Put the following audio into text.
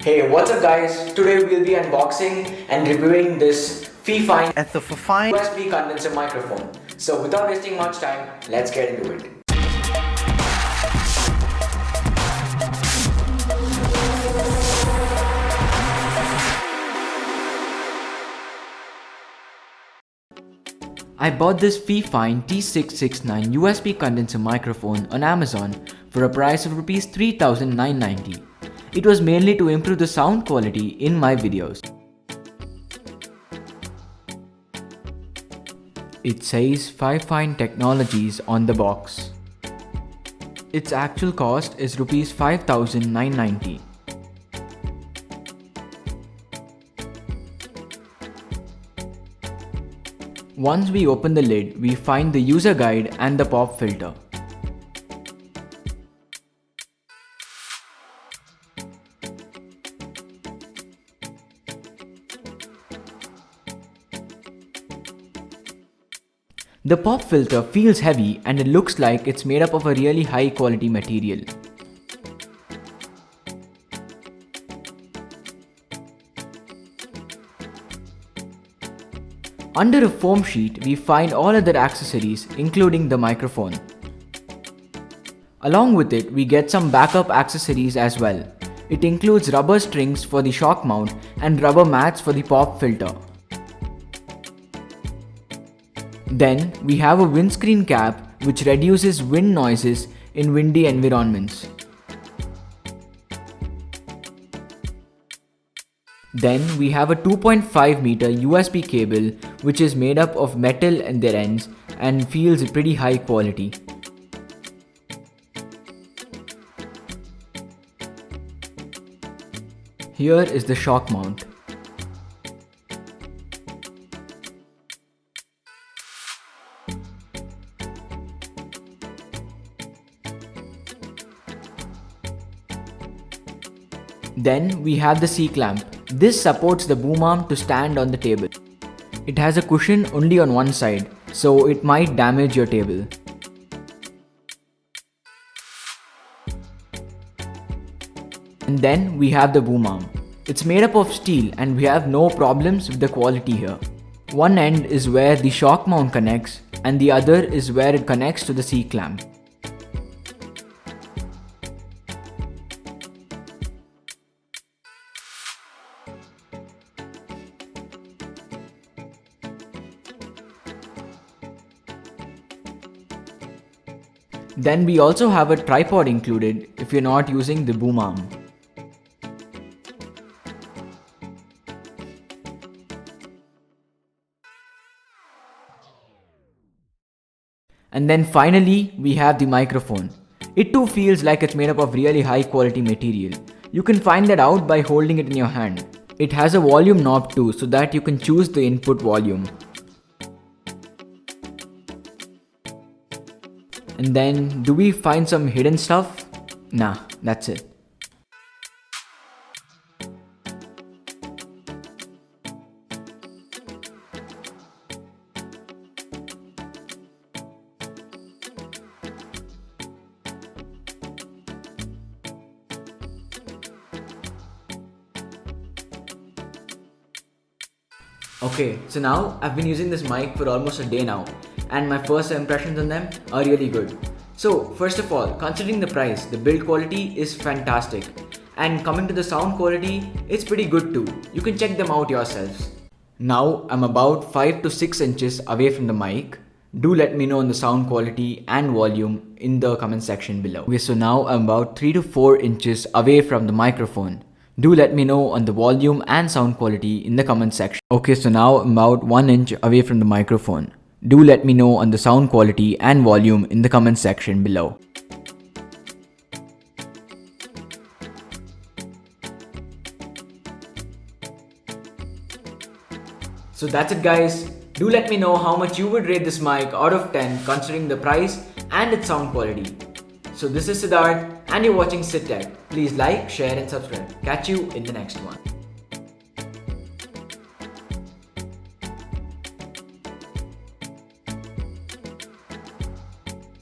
Hey, what's up guys? Today we'll be unboxing and reviewing this Fifine USB condenser microphone. So without wasting much time, let's get into it. I bought this Fifine T669 USB condenser microphone on Amazon for a price of Rs 3,990. It was mainly to improve the sound quality in my videos. It says Fifine Technologies on the box. Its actual cost is Rs 5,990. Once we open the lid, we find the user guide and the pop filter. The pop filter feels heavy and it looks like it's made up of a really high quality material. Under a foam sheet, we find all other accessories including the microphone. Along with it, we get some backup accessories as well. It includes rubber strings for the shock mount and rubber mats for the pop filter. Then we have a windscreen cap which reduces wind noises in windy environments. Then we have a 2.5 meter USB cable which is made up of metal at their ends and feels pretty high quality. Here is the shock mount. Then we have the C-clamp. This supports the boom arm to stand on the table. It has a cushion only on one side, so it might damage your table. And then we have the boom arm. It's made up of steel and we have no problems with the quality here. One end is where the shock mount connects and the other is where it connects to the C-clamp. Then we also have a tripod included if you're not using the boom arm. And then finally we have the microphone. It too feels like it's made up of really high quality material. You can find that out by holding it in your hand. It has a volume knob too so that you can choose the input volume. And then, do we find some hidden stuff? Nah, that's it. Okay, so now I've been using this mic for almost a day now, and my first impressions on them are really good. So first of all, considering the price, the build quality is fantastic, and coming to the sound quality, it's pretty good too. You can check them out yourselves. Now I'm about 5 to 6 inches away from the mic. Do let me know on the sound quality and volume in the comment section below. Okay, so now I'm about 3 to 4 inches away from the microphone. Do let me know on the volume and sound quality in the comment section. Okay, so now I'm about 1 inch away from the microphone. Do let me know on the sound quality and volume in the comment section below. So that's it guys. Do let me know how much you would rate this mic out of 10 considering the price and its sound quality. So this is Siddharth and you're watching SidTech. Please like, share and subscribe. Catch you in the next one.